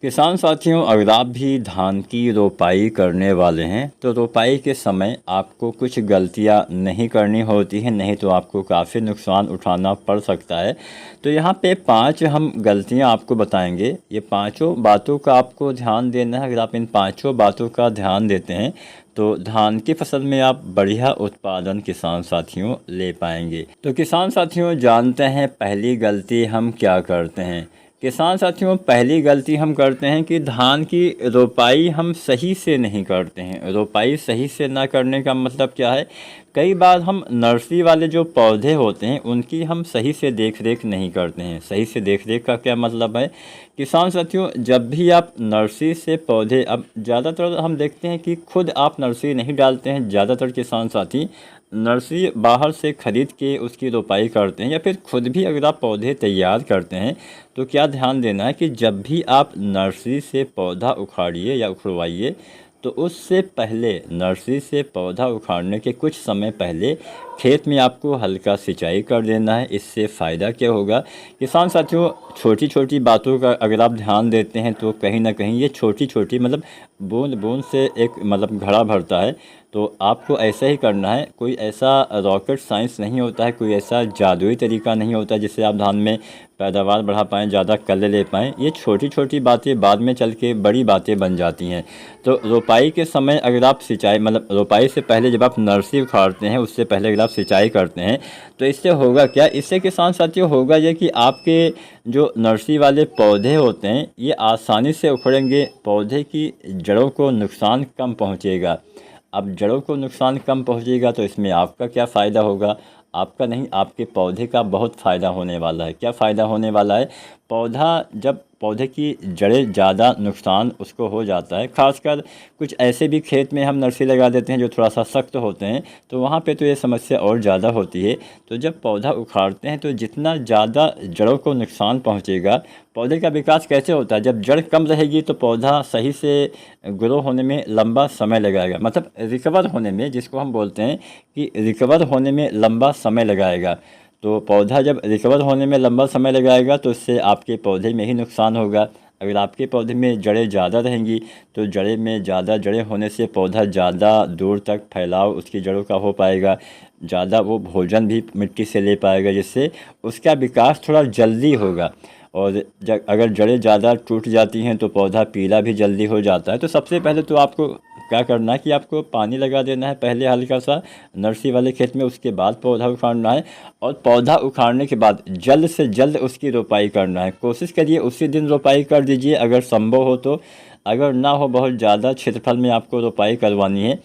किसान साथियों, अगर आप भी धान की रोपाई करने वाले हैं तो रोपाई के समय आपको कुछ गलतियां नहीं करनी होती हैं, नहीं तो आपको काफ़ी नुकसान उठाना पड़ सकता है। तो यहाँ पे 5 हम गलतियां आपको बताएंगे। ये पांचों बातों का आपको ध्यान देना है। अगर आप इन पांचों बातों का ध्यान देते हैं तो धान की फसल में आप बढ़िया उत्पादन किसान साथियों ले पाएंगे। तो किसान साथियों, जानते हैं पहली गलती हम क्या करते हैं। किसान साथियों, पहली गलती हम करते हैं कि धान की रोपाई हम सही से नहीं करते हैं। रोपाई सही से ना करने का मतलब क्या है, कई बार हम नर्सरी वाले जो पौधे होते हैं उनकी हम सही से देख रेख नहीं करते हैं। सही से देख रेख का क्या मतलब है, किसान साथियों, जब भी आप नर्सरी से पौधे, अब ज़्यादातर हम देखते हैं कि खुद आप नर्सरी नहीं डालते हैं। ज़्यादातर किसान साथी नर्सरी बाहर से ख़रीद के उसकी रोपाई करते हैं, या फिर खुद भी अगर आप पौधे तैयार करते हैं तो क्या ध्यान देना है कि जब भी आप नर्सरी से पौधा उखाड़िए या उखड़वाइए तो उससे पहले, नर्सरी से पौधा उखाड़ने के कुछ समय पहले खेत में आपको हल्का सिंचाई कर देना है। इससे फ़ायदा क्या होगा किसान साथियों, छोटी छोटी बातों का अगर आप ध्यान देते हैं तो कहीं ना कहीं ये छोटी छोटी मतलब बूंद बूंद से एक मतलब घड़ा भरता है। तो आपको ऐसा ही करना है। कोई ऐसा रॉकेट साइंस नहीं होता है, कोई ऐसा जादुई तरीका नहीं होता जिससे आप धान में पैदावार बढ़ा पाएँ, ज़्यादा कल ले पाएँ। ये छोटी छोटी बातें बाद में चल के बड़ी बातें बन जाती हैं। तो रोपाई के समय अगर आप सिंचाई, मतलब रोपाई से पहले जब आप नर्सरी उखाड़ते हैं उससे पहले अगर आप सिंचाई करते हैं तो इससे होगा क्या, इससे किसान साथियों होगा ये कि आपके जो नर्सरी वाले पौधे होते हैं ये आसानी से उखड़ेंगे, पौधे की जड़ों को नुकसान कम पहुँचेगा। अब जड़ों को नुकसान कम पहुंचेगा तो इसमें आपका क्या फ़ायदा होगा, आपका नहीं, आपके पौधे का बहुत फ़ायदा होने वाला है। क्या फ़ायदा होने वाला है, पौधा जब पौधे की जड़ें ज़्यादा नुकसान उसको हो जाता है, ख़ासकर कुछ ऐसे भी खेत में हम नर्सरी लगा देते हैं जो थोड़ा सा सख्त होते हैं, तो वहाँ पे तो ये समस्या और ज़्यादा होती है। तो जब पौधा उखाड़ते हैं तो जितना ज़्यादा जड़ों को नुकसान पहुँचेगा, पौधे का विकास कैसे होता है, जब जड़ कम रहेगी तो पौधा सही से ग्रो होने में लंबा समय लगाएगा, मतलब रिकवर होने में, जिसको हम बोलते हैं कि रिकवर होने में लंबा समय लगाएगा। तो पौधा जब रिकवर होने में लंबा समय लगाएगा तो इससे आपके पौधे में ही नुकसान होगा। अगर आपके पौधे में जड़ें ज़्यादा रहेंगी तो जड़ें में ज़्यादा जड़ें होने से पौधा ज़्यादा दूर तक फैलाव उसकी जड़ों का हो पाएगा, ज़्यादा वो भोजन भी मिट्टी से ले पाएगा, जिससे उसका विकास थोड़ा जल्दी होगा। और अगर जड़ें ज़्यादा टूट जाती हैं तो पौधा पीला भी जल्दी हो जाता है। तो सबसे पहले तो आपको क्या करना है कि आपको पानी लगा देना है पहले हल्का सा नर्सरी वाले खेत में, उसके बाद पौधा उखाड़ना है। और पौधा उखाड़ने के बाद जल्द से जल्द उसकी रोपाई करना है। कोशिश करिए उसी दिन रोपाई कर दीजिए अगर संभव हो तो। अगर ना हो, बहुत ज़्यादा क्षेत्रफल में आपको रोपाई करवानी है,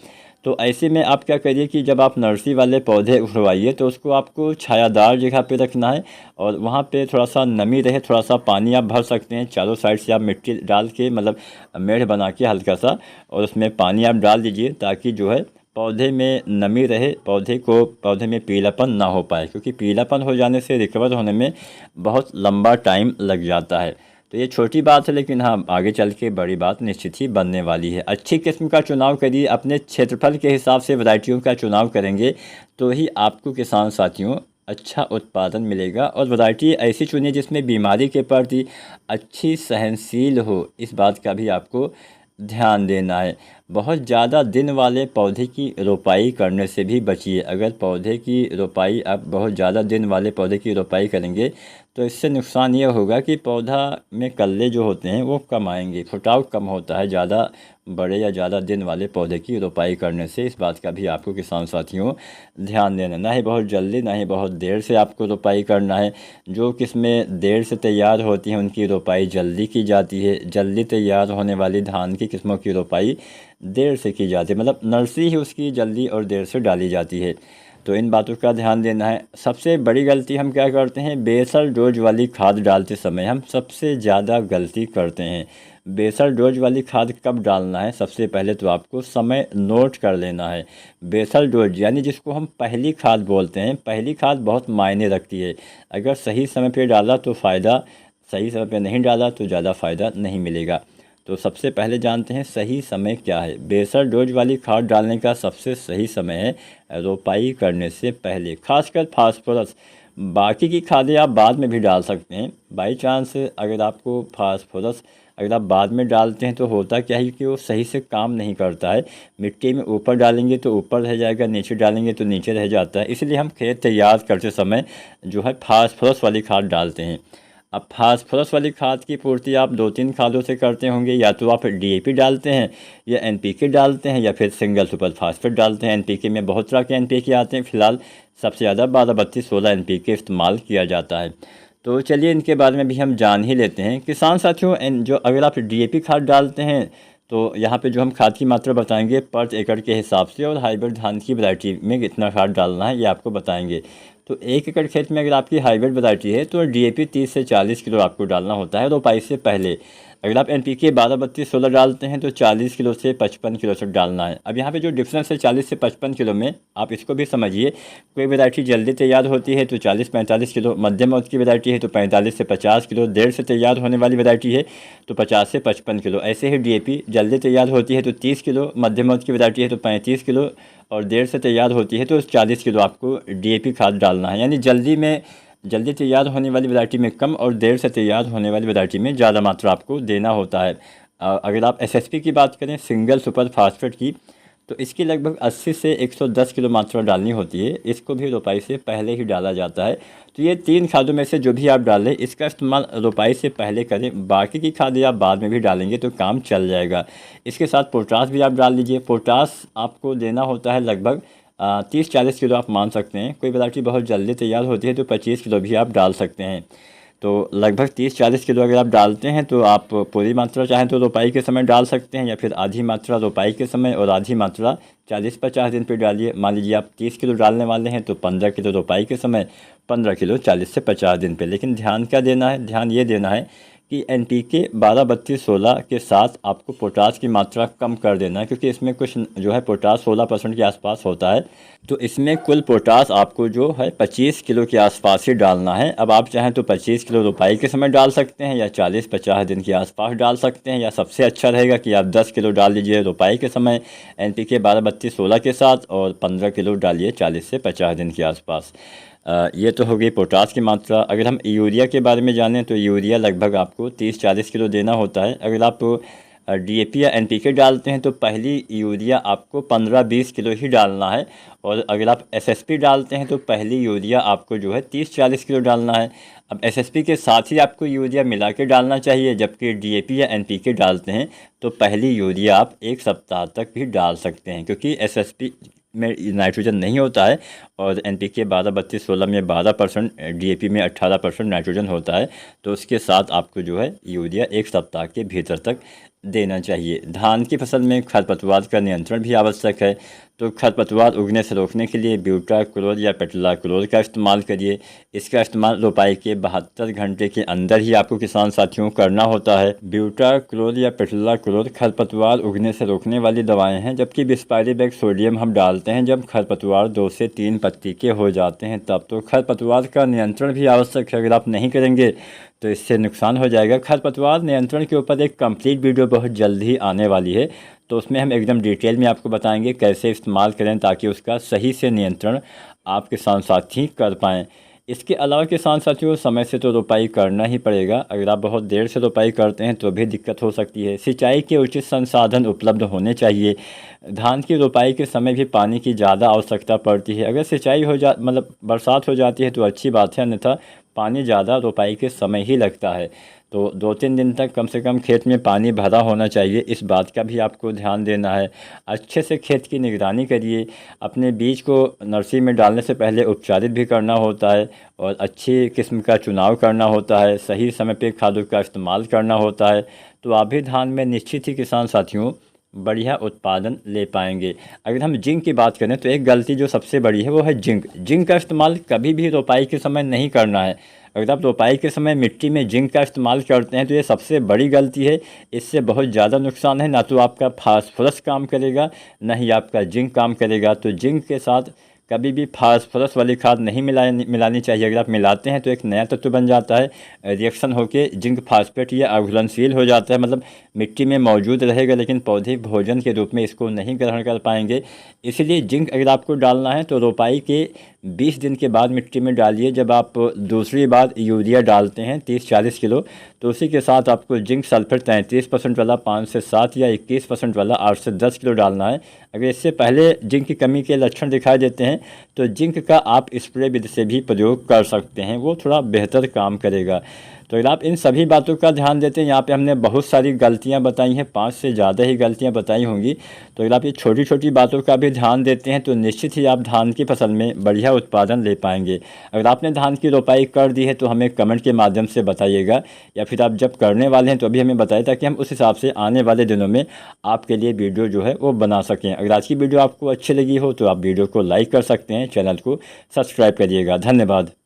तो ऐसे में आप क्या करिए कि जब आप नर्सरी वाले पौधे उखड़वाइए तो उसको आपको छायादार जगह पे रखना है, और वहाँ पे थोड़ा सा नमी रहे, थोड़ा सा पानी आप भर सकते हैं। चारों साइड से आप मिट्टी डाल के, मतलब मेड़ बना के हल्का सा, और उसमें पानी आप डाल दीजिए ताकि जो है पौधे में नमी रहे, पौधे में पीलापन ना हो पाए, क्योंकि पीलापन हो जाने से रिकवर होने में बहुत लंबा टाइम लग जाता है। तो ये छोटी बात है, लेकिन हाँ, आगे चल के बड़ी बात निश्चित ही बनने वाली है। अच्छी किस्म का चुनाव करिए, अपने क्षेत्रफल के हिसाब से वैरायटियों का चुनाव करेंगे तो ही आपको किसान साथियों अच्छा उत्पादन मिलेगा। और वैरायटी ऐसी चुनिए जिसमें बीमारी के प्रति अच्छी सहनशील हो, इस बात का भी आपको ध्यान देना है। बहुत ज़्यादा दिन वाले पौधे की रोपाई करने से भी बचिए। अगर पौधे की रोपाई, आप बहुत ज़्यादा दिन वाले पौधे की रोपाई करेंगे तो इससे नुकसान ये होगा कि पौधा में कल्ले जो होते हैं वो कम आएंगे, फुटाव कम होता है ज़्यादा बड़े या ज़्यादा दिन वाले पौधे की रोपाई करने से। इस बात का भी आपको किसान साथियों ध्यान देना, ना ही बहुत जल्दी ना ही बहुत देर से आपको रोपाई करना है। जो किस्में देर से तैयार होती हैं उनकी रोपाई जल्दी की जाती है, जल्दी तैयार होने वाली धान की किस्मों की रोपाई देर से की जाती है, मतलब नर्सरी ही उसकी जल्दी और देर से डाली जाती है। तो इन बातों का ध्यान देना है। सबसे बड़ी गलती हम क्या करते हैं, बेसल डोज वाली खाद डालते समय हम सबसे ज़्यादा गलती करते हैं। बेसल डोज वाली खाद कब डालना है, सबसे पहले तो आपको समय नोट कर लेना है। बेसल डोज यानी जिसको हम पहली खाद बोलते हैं, पहली खाद बहुत मायने रखती है। अगर सही समय पे डाला तो फ़ायदा, सही समय पे नहीं डाला तो ज़्यादा फ़ायदा नहीं मिलेगा। तो सबसे पहले जानते हैं सही समय क्या है। बेसल डोज वाली खाद डालने का सबसे सही समय है रोपाई करने से पहले, खासकर फास्फोरस। बाकी की खादें आप बाद में भी डाल सकते हैं। बाई चांस अगर आपको फास्फोरस अगर आप बाद में डालते हैं तो होता क्या है कि वो सही से काम नहीं करता है। मिट्टी में ऊपर डालेंगे तो ऊपर रह जाएगा, नीचे डालेंगे तो नीचे रह जाता है। इसलिए हम खेत तैयार करते समय जो है फास्फोरस वाली खाद डालते हैं। अब फास्फोरस वाली खाद की पूर्ति आप 2-3 खादों से करते होंगे, या तो आप डीएपी डालते हैं या एनपीके डालते हैं या फिर सिंगल सुपर फास्फेट डालते हैं। एनपीके में बहुत तरह के एनपीके आते हैं, फिलहाल सबसे ज़्यादा 12-32-16 एनपीके इस्तेमाल किया जाता है। तो चलिए इनके बारे में भी हम जान ही लेते हैं। किसान साथियों, जो अगर आप डीएपी खाद डालते हैं तो यहाँ पे जो हम खाद की मात्रा बताएंगे पर एकड़ के हिसाब से, और हाइब्रिड धान की वैरायटी में कितना खाद डालना है ये आपको बताएंगे। तो 1 एकड़ खेत में अगर आपकी हाइब्रिड वैरायटी है तो डीएपी 30 से 40 किलो आपको डालना होता है रोपाई से पहले। अगर आप एनपीके 12-32-16 डालते हैं तो 40 किलो से 55 किलो तक डालना है। अब यहाँ पे जो डिफरेंस है 40 से 55 किलो में, आप इसको भी समझिए। कोई वैरायटी जल्दी तैयार होती है तो 40-45 किलो, मध्यम अवधि की वैरायटी है तो 45 से 50 किलो, देर से तैयार होने वाली वैरायटी है तो 50 से 55 किलो। ऐसे ही डीएपी जल्दी तैयार होती है तो 30 किलो, मध्यम अवधि की वैरायटी है तो 35 किलो, और देर से तैयार होती है तो 40 किलो आपको डीएपी खाद डालना है। यानी जल्दी तैयार होने वाली वैरायटी में कम और देर से तैयार होने वाली वैरायटी में ज़्यादा मात्रा आपको देना होता है। अगर आप एसएसपी की बात करें, सिंगल सुपर फास्फेट की, तो इसकी लगभग 80 से 110 किलो मात्रा डालनी होती है। इसको भी रोपाई से पहले ही डाला जाता है। तो ये 3 खादों में से जो भी आप डालें इसका इस्तेमाल रोपाई से पहले करें। बाकी की खादें आप बाद में भी डालेंगे तो काम चल जाएगा। इसके साथ पोटास भी आप डाल लीजिए। पोटास आपको देना होता है लगभग 30-40 किलो आप मान सकते हैं। कोई वैरायटी बहुत जल्दी तैयार होती है तो 25 किलो भी आप डाल सकते हैं। तो लगभग 30-40 किलो अगर आप डालते हैं तो आप पूरी मात्रा चाहें तो रोपाई के समय डाल सकते हैं, या फिर आधी मात्रा रोपाई के समय और आधी मात्रा 40-50 दिन पे डालिए। मान लीजिए आप 30 किलो डालने वाले हैं तो 15 किलो रोपाई के समय, 15 किलो 40 से 50 दिन पे। लेकिन ध्यान क्या देना है, ध्यान ये देना है कि एनपीके 12-32-16 के साथ आपको पोटास की मात्रा कम कर देना है, क्योंकि इसमें कुछ जो है पोटास 16% के आसपास होता है। तो इसमें कुल पोटास आपको जो है 25 किलो के आसपास ही डालना है। अब आप चाहें तो 25 किलो रोपाई के समय डाल सकते हैं, या 40-50 दिन के आसपास डाल सकते हैं, या सबसे अच्छा रहेगा कि आप 10 किलो डाल लीजिए रोपाई के समय एनपीके 12-32-16 के साथ, और 15 किलो डालिए 40 से 50 दिन के आसपास। ये तो हो गई पोटास की मात्रा। अगर हम यूरिया के बारे में जानें तो यूरिया लगभग आपको 30-40 किलो देना होता है। अगर आप डीएपी या एनपीके डालते हैं तो पहली यूरिया आपको 15-20 किलो ही डालना है, और अगर आप एसएसपी डालते हैं तो पहली यूरिया आपको जो है 30-40 किलो डालना है। अब एसएसपी के साथ ही आपको यूरिया मिला के डालना चाहिए, जबकि डीएपी या एनपीके डालते हैं तो पहली यूरिया आप 1 सप्ताह तक भी डाल सकते हैं, क्योंकि एसएसपी में नाइट्रोजन नहीं होता है और एनपीके 12-32-16 में 12%, डीएपी में 18% नाइट्रोजन होता है। तो उसके साथ आपको जो है यूरिया 1 सप्ताह के भीतर तक देना चाहिए। धान की फसल में खरपतवार का नियंत्रण भी आवश्यक है। तो खरपतवार उगने से रोकने के लिए ब्यूटाक्लोर या पेट्रोलाक्लोर का इस्तेमाल करिए। इसका इस्तेमाल रोपाई के 72 घंटे के अंदर ही आपको किसान साथियों करना होता है। ब्यूटाक्लोर या पेट्रोलाक्लोर खरपतवार उगने से रोकने वाली दवाएं हैं, जबकि बिस्पायरीबैक सोडियम हम डालते हैं जब खरपतवार 2 से 3 पत्ती के हो जाते हैं तब। तो खरपतवार का नियंत्रण भी आवश्यक है। अगर आप नहीं करेंगे तो इससे नुकसान हो जाएगा। खरपतवार नियंत्रण के ऊपर एक कंप्लीट वीडियो बहुत जल्द ही आने वाली है, तो उसमें हम एकदम डिटेल में आपको बताएंगे कैसे इस्तेमाल करें ताकि उसका सही से नियंत्रण आप किसान साथी कर पाएँ। इसके अलावा किसान साथियों, समय से तो रोपाई करना ही पड़ेगा। अगर आप बहुत देर से रोपाई करते हैं तो भी दिक्कत हो सकती है। सिंचाई के उचित संसाधन उपलब्ध होने चाहिए। धान की रोपाई के समय भी पानी की ज़्यादा आवश्यकता पड़ती है। अगर सिंचाई मतलब बरसात हो जाती है तो अच्छी बात है, अन्यथा पानी ज़्यादा रोपाई के समय ही लगता है। तो 2-3 दिन तक कम से कम खेत में पानी भरा होना चाहिए, इस बात का भी आपको ध्यान देना है। अच्छे से खेत की निगरानी करिए। अपने बीज को नर्सरी में डालने से पहले उपचारित भी करना होता है, और अच्छी किस्म का चुनाव करना होता है। सही समय पे खादों का इस्तेमाल करना होता है। तो आप भी धान में निश्चित ही किसान साथियों बढ़िया उत्पादन ले पाएंगे। अगर हम जिंक की बात करें तो एक गलती जो सबसे बड़ी है वो है जिंक का इस्तेमाल कभी भी रोपाई के समय नहीं करना है। अगर आप रोपाई के समय मिट्टी में जिंक का इस्तेमाल करते हैं तो ये सबसे बड़ी गलती है। इससे बहुत ज़्यादा नुकसान है। ना तो आपका फास्फोरस काम करेगा, ना ही आपका जिंक काम करेगा। तो जिंक के साथ कभी भी फास्फोरस वाली खाद नहीं मिलानी चाहिए। अगर आप मिलाते हैं तो एक नया तत्व बन जाता है, रिएक्शन होके जिंक फास्फेट ये अघुलनशील हो जाता है, मतलब मिट्टी में मौजूद रहेगा लेकिन पौधे भोजन के रूप में इसको नहीं ग्रहण कर पाएंगे। इसलिए जिंक अगर आपको डालना है तो रोपाई के 20 दिन के बाद मिट्टी में डालिए। जब आप दूसरी बार यूरिया डालते हैं 30-40 किलो, तो उसी के साथ आपको जिंक सल्फर 33% वाला 5 से 7 या 21% वाला 8 से 10 किलो डालना है। अगर इससे पहले जिंक की कमी के लक्षण दिखाई देते हैं तो जिंक का आप स्प्रे विधि से भी प्रयोग कर सकते हैं, वो थोड़ा बेहतर काम करेगा। तो अगर आप इन सभी बातों का ध्यान देते हैं, यहाँ पे हमने बहुत सारी गलतियाँ बताई हैं, 5 से ज़्यादा ही गलतियाँ बताई होंगी। तो अगर आप ये छोटी छोटी बातों का भी ध्यान देते हैं तो निश्चित ही आप धान की फसल में बढ़िया उत्पादन ले पाएंगे। अगर आपने धान की रोपाई कर दी है तो हमें कमेंट के माध्यम से बताइएगा, या फिर आप जब करने वाले हैं तो अभी हमें बताइए, ताकि हम उस हिसाब से आने वाले दिनों में आपके लिए वीडियो जो है वो बना सकें। अगर आज की वीडियो आपको अच्छी लगी हो तो आप वीडियो को लाइक कर सकते हैं, चैनल को सब्सक्राइब करिएगा। धन्यवाद।